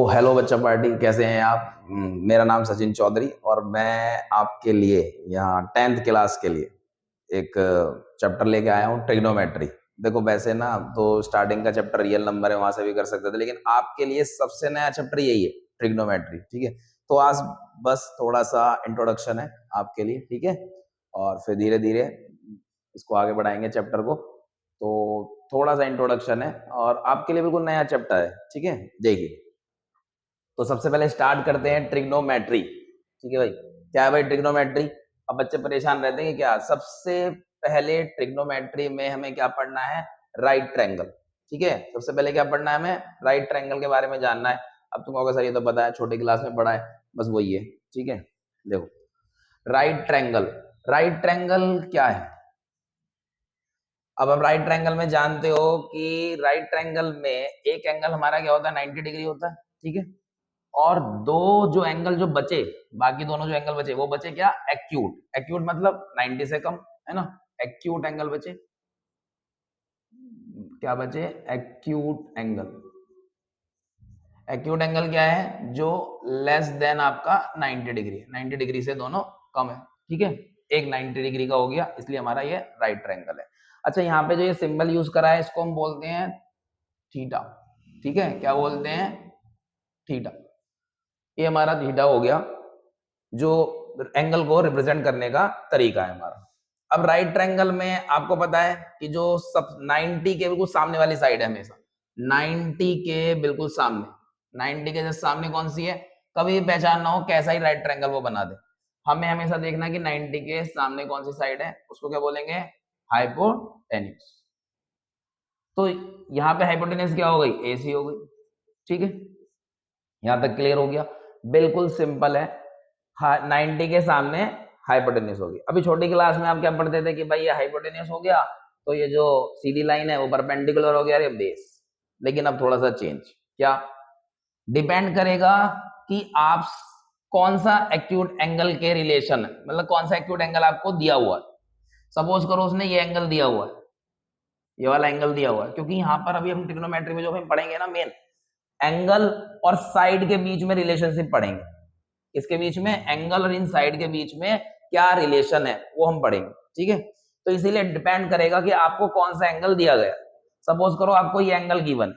Hello बच्चा party, कैसे हैं आप। मेरा नाम सचिन चौधरी और मैं आपके लिए यहाँ 10th क्लास के लिए एक चैप्टर लेके आया हूँ, ट्रिग्नोमेट्री। देखो वैसे ना तो स्टार्टिंग का चैप्टर रियल नंबर है, वहां से भी कर सकते थे, लेकिन आपके लिए सबसे नया चैप्टर यही है, ट्रिग्नोमेट्री। ठीक है, तो आज बस थोड़ा सा इंट्रोडक्शन है आपके लिए, ठीक है, और फिर धीरे धीरे इसको आगे बढ़ाएंगे चैप्टर को। तो थोड़ा सा इंट्रोडक्शन है और आपके लिए बिल्कुल नया चैप्टर है, ठीक है। देखिए, तो सबसे पहले स्टार्ट करते हैं ट्रिग्नोमेट्री। ठीक है भाई, क्या है भाई ट्रिग्नोमेट्री। अब बच्चे परेशान रहते हैं कि क्या। सबसे पहले ट्रिग्नोमेट्री में हमें क्या पढ़ना है, राइट ट्रायंगल। ठीक है, सबसे पहले क्या पढ़ना है, हमें राइट ट्रायंगल के बारे में जानना है। अब तुम कहोगे सर ये तो पता है, छोटी क्लास में पढ़ा है, बस वही है। ठीक है, देखो राइट ट्रायंगल, राइट ट्रायंगल क्या है। अब हम राइट ट्रायंगल में जानते हो कि राइट ट्रायंगल में एक एंगल हमारा क्या होता है, 90 डिग्री होता है। ठीक है, और दो जो एंगल जो बचे, बाकी दोनों जो एंगल बचे वो बचे क्या, एक्यूट। एक्यूट मतलब 90 से कम, है ना। एक्यूट एंगल बचे, क्या बचे, एक्यूट एंगल। एक्यूट एंगल क्या है, जो लेस देन आपका 90 डिग्री, 90 डिग्री से दोनों कम है। ठीक है, एक 90 डिग्री का हो गया, इसलिए हमारा ये राइट ट्रायंगल है। अच्छा, यहाँ पे जो ये सिंबल यूज करा है इसको हम बोलते हैं थीटा। ठीक है, क्या बोलते हैं, थीटा। ये हमारा थीटा हो गया, जो एंगल को रिप्रेजेंट करने का तरीका है हमारा। अब राइट ट्रायंगल में आपको पता है कि जो सब 90 के बिल्कुल सामने वाली साइड है, हमेशा 90 के बिल्कुल सामने, 90 के जस्ट सामने कौन सी है, कभी भी पहचानना हो कैसा ही राइट ट्रायंगल वो बना दे, हमें हमेशा देखना कि 90 के सामने कौन सी साइड है, उसको क्या बोलेंगे, हाइपोटेन्यूज। तो यहाँ पे हाइपोटेन्यूज क्या हो गई, AC हो गई। ठीक है, यहां तक क्लियर हो गया, बिल्कुल सिंपल है। 90 के सामने हाइपोटेन्यूज होगी। अभी छोटी क्लास में आप क्या पढ़ते थे कि भाई ये हाइपोटेन्यूज हो गया तो ये जो सीधी लाइन है वो परपेंडिकुलर हो गया, ये बेस। लेकिन अब थोड़ा सा चेंज, क्या डिपेंड करेगा कि आप कौन सा एक्यूट एंगल के रिलेशन है, मतलब कौन सा एक्यूट एंगल आपको दिया हुआ है। सपोज करो उसने ये एंगल दिया हुआ है, ये वाला एंगल दिया हुआ है, क्योंकि यहाँ पर अभी हम ट्रिग्नोमेट्री में जो हम पढ़ेंगे ना, मेन एंगल और साइड के बीच में रिलेशनशिप पढ़ेंगे। इसके बीच में एंगल और इन साइड के बीच में क्या रिलेशन है वो हम पढ़ेंगे। ठीक है, तो इसीलिए डिपेंड करेगा कि आपको कौन सा एंगल दिया गया। सपोज करो आपको ये एंगल गिवन है,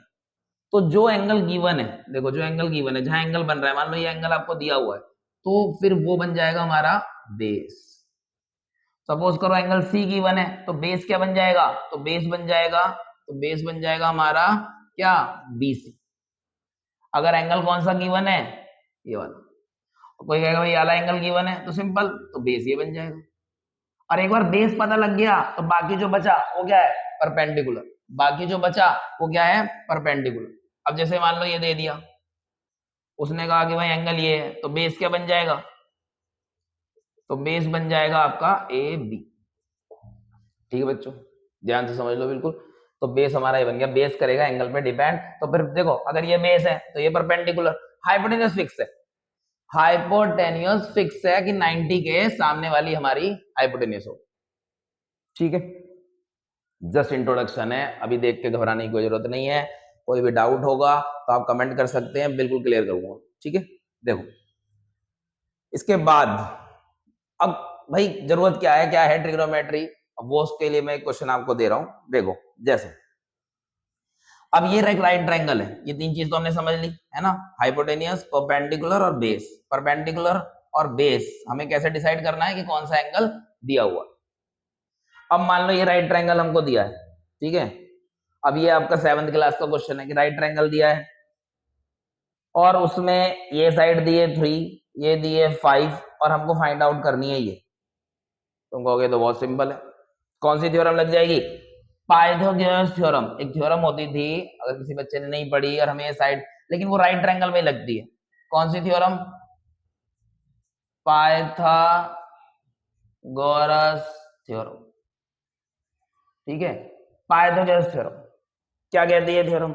तो जो एंगल गिवन है, देखो जो एंगल गिवन है, जहां एंगल बन रहा है, मान लो ये एंगल आपको दिया हुआ है, तो फिर वो बन जाएगा हमारा बेस। सपोज करो एंगल सी गिवन है, तो बेस क्या बन जाएगा, तो बेस बन जाएगा, तो बेस बन जाएगा हमारा क्या, BC। अगर एंगल कौन सा गिवन है, ये वाला, कोई कहेगा भाई वाला एंगल गिवन है, तो सिंपल, तो बेस ये बन जाएगा। और एक बार बेस पता लग गया तो बाकी जो बचा वो क्या है, परपेंडिकुलर। बाकी जो बचा वो क्या है, परपेंडिकुलर। अब जैसे मान लो ये दे दिया, उसने कहा कि भाई एंगल ये है, तो बेस क्या बन जाएगा, तो बेस बन जाएगा आपका AB। ठीक है बच्चों, ध्यान से समझ लो बिल्कुल। तो बेस हमारा ये बन गया, बेस करेगा एंगल पे डिपेंड। तो फिर देखो, अगर ये बेस है तो ये परपेंडिकुलर, हाइपोटेन्यूज फिक्स है, हाइपोटेन्यूज फिक्स है कि 90 के सामने वाली हमारी हाइपोटेन्यूज हो। ठीक है, जस्ट इंट्रोडक्शन है, अभी देख के घबराने की कोई जरूरत नहीं है। कोई भी डाउट होगा तो आप कमेंट कर सकते हैं, बिल्कुल क्लियर करूंगा। ठीक है, देखो इसके बाद अब भाई जरूरत क्या है ट्रिग्नोमेट्री, अब वो उसके लिए मैं एक क्वेश्चन आपको दे रहा हूं। देखो जैसे अब ये राइट ट्रायंगल है, ये तीन चीज तो हमने समझ ली है ना, हाइपोटेनियस, परपेंडिकुलर और बेस। परपेंडिकुलर और बेस हमें कैसे डिसाइड करना है कि कौन सा एंगल दिया हुआ। अब मान लो ये राइट ट्रायंगल हमको दिया है, ठीक है। अब ये आपका 7th क्लास का क्वेश्चन है कि राइट ट्रायंगल दिया है और उसमें ये साइड दिए 3, ये दिए 5 और हमको फाइंड आउट करनी है ये। तुम कहोगे तो बहुत सिंपल है, कौन सी थ्योरम लग जाएगी, पाइथागोरस थ्योरम। एक थ्योरम होती थी, अगर किसी बच्चे ने नहीं पढ़ी और हमें ये साइड, लेकिन वो राइट ट्रायंगल में लगती है। कौन सी थ्योरम, पाइथागोरस थ्योरम। ठीक है, पाइथागोरस थ्योरम क्या कहती है थ्योरम,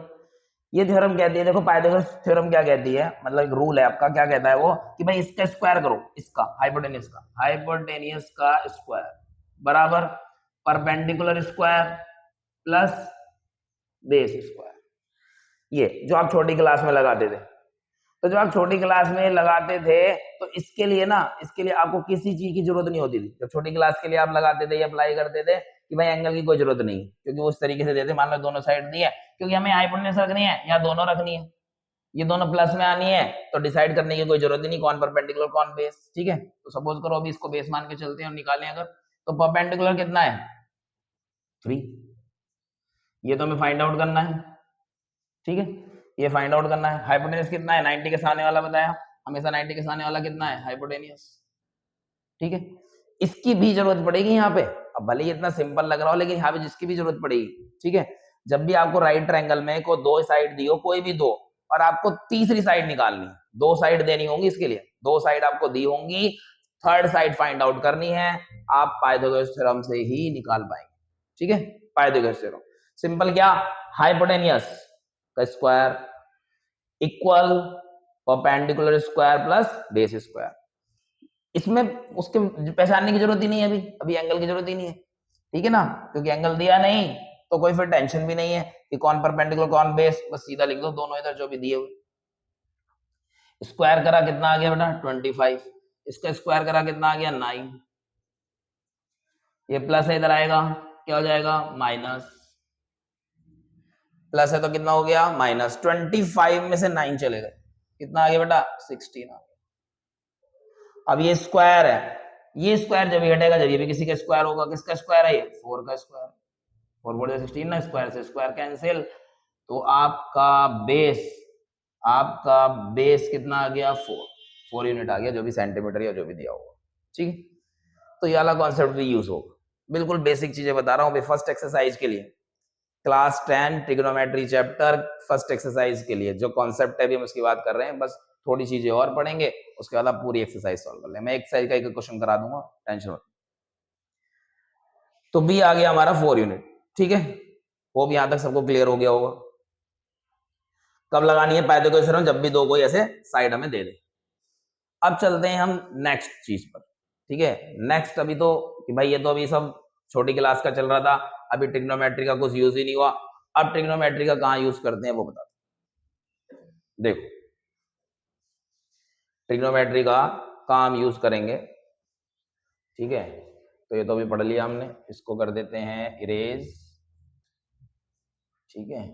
ये थ्योरम कहती है, देखो पाइथागोरस थ्योरम क्या कहती है, मतलब एक रूल है आपका, क्या कहता है वो कि भाई इसका स्क्वायर करो, इसका हाइपोटेनियस का स्क्वायर बराबर perpendicular square plus base square. ये जो आप छोटी क्लास में लगाते थे, तो जब आप छोटी क्लास में लगाते थे तो इसके लिए आपको किसी चीज की जरूरत नहीं होती थी। जब छोटी क्लास के लिए आप लगाते थे या अप्लाई करते थे कि भाई एंगल की कोई जरूरत नहीं, क्योंकि वो इस तरीके से देते, मान लो दोनों साइड दी है, क्योंकि हमें हाइपोटेन्यूज रखनी है या दोनों रखनी है, ये दोनों प्लस में आनी है, तो डिसाइड करने की कोई जरूरत ही नहीं कौन परपेंडिकुलर कौन बेस। ठीक है, तो सपोज करो अभी इसको बेस मान के चलते हैं और निकालें अगर, तो परपेंडिकुलर कितना है 3, ये तो हमें फाइंड आउट करना है। ठीक है, ये फाइंड आउट करना है। हाइपोटेन्यूज कितना है 90 के सामने वाला बताया, हमेशा 90 के सामने वाला कितना है हाइपोटेन्यूज। ठीक है, इसकी भी जरूरत पड़ेगी यहाँ पे, अब भले ही इतना सिंपल लग रहा हो लेकिन यहाँ पे जिसकी भी जरूरत पड़ेगी। ठीक है, जब भी आपको राइट ट्रायंगल में को दो साइड दी हो, कोई भी दो, और आपको तीसरी साइड निकालनी है, दो साइड देनी होंगी, इसके लिए दो साइड आपको दी होंगी, थर्ड साइड फाइंड आउट करनी है, आप पाइथागोरस थ्योरम से ही निकाल पाएंगे। ठीक है, पाइथागोरस थ्योरम सिंपल, क्या हाइपोटेन्यूज का square equal perpendicular square plus base square. इसमें उसके पहचानने की जरूरत ही नहीं है, अभी एंगल की जरूरत ही नहीं है। ठीक है ना, क्योंकि एंगल दिया नहीं तो कोई फिर टेंशन भी नहीं है कि कौन परपेंडिकुलर कौन बेस, बस सीधा लिख दो दोनों इधर जो भी दिए हुए। स्क्वायर करा कितना आ गया बेटा 25, इसका स्क्वायर करा कितना आ गया 9, ये प्लस है इधर आएगा क्या हो जाएगा माइनस, प्लस है तो कितना हो गया माइनस, 25 में से 9 चले गए, कितना आ गया बेटा 16 आ गया। अब ये स्क्वायर है, ये स्क्वायर जब ये हटेगा जब ये भी किसी का स्क्वायर होगा, किसका स्क्वायर है ये 4 का स्क्वायर, 4 4 16 ना, स्क्वायर से स्क्वायर कैंसिल, तो आपका बेस कितना आ गया 4 यूनिट आ गया, जो भी सेंटीमीटर या जो भी दिया होगा। ठीक है, तो ये वाला कॉन्सेप्ट भी यूज होगा, बिल्कुल बेसिक चीजें बता रहा हूँ फर्स्ट एक्सरसाइज के लिए, class 10 trigonometry chapter first exercise के लिए जो कॉन्सेप्ट है अभी हम उसकी बात कर रहे हैं, बस थोड़ी चीजें और पढ़ेंगे उसके बाद आप पूरी एक्सरसाइज सॉल्व कर ले, मैं एक्सरसाइज का एक क्वेश्चन करा दूंगा, टेंशन मत। तो बी आ गया हमारा 4 यूनिट। ठीक है, वो भी यहां तक सबको क्लियर हो गया होगा। कब लगानी है पाइथागोरस थ्योरम, जब भी दो कोई ऐसे साइड हमें दे दे। अब चलते हैं हम नेक्स्ट चीज पर। ठीक है, नेक्स्ट अभी तो कि भाई ये तो अभी सब छोटी क्लास का चल रहा था, अभी ट्रिग्नोमेट्री का कुछ यूज ही नहीं हुआ, अब ट्रिग्नोमेट्री का कहां यूज करते हैं वो बता देखो, ट्रिग्नोमेट्री का काम यूज करेंगे। ठीक है, तो ये तो अभी पढ़ लिया हमने, इसको कर देते हैं इरेज। ठीक है,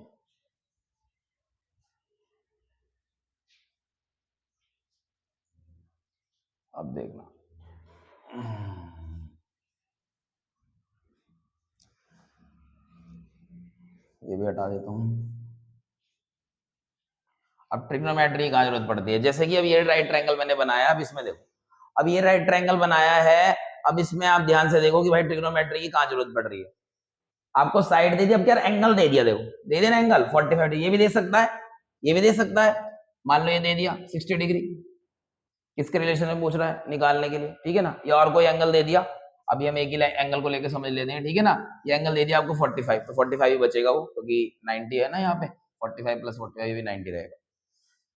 अब देखना ये भी हटा देता हूं। अब ट्रिग्नोमेट्री कहाँ जरूरत पड़ती है, जैसे कि अब ये राइट ट्रायंगल मैंने बनाया, अब इसमें देखो, अब ये राइट ट्रायंगल बनाया है, अब इसमें आप ध्यान से देखो कि भाई ट्रिग्नोमेट्री की कहाँ जरूरत पड़ रही है। आपको साइड दे दी, अब क्या एंगल दे दिया, देखो दे देना एंगल 45, ये भी दे सकता है, ये भी दे सकता है, मान लो ये दे दिया 60 डिग्री, किसके रिलेशन में पूछ रहा है निकालने के लिए। ठीक है ना, या और कोई एंगल दे दिया, अभी हम एक ही एंगल को लेकर समझ लेते हैं। ठीक है ना, ये एंगल दे दिया आपको 45, तो 45 ही बचेगा वो, क्योंकि 90 है ना यहाँ पे, 45 + 45 भी 90 रहेगा।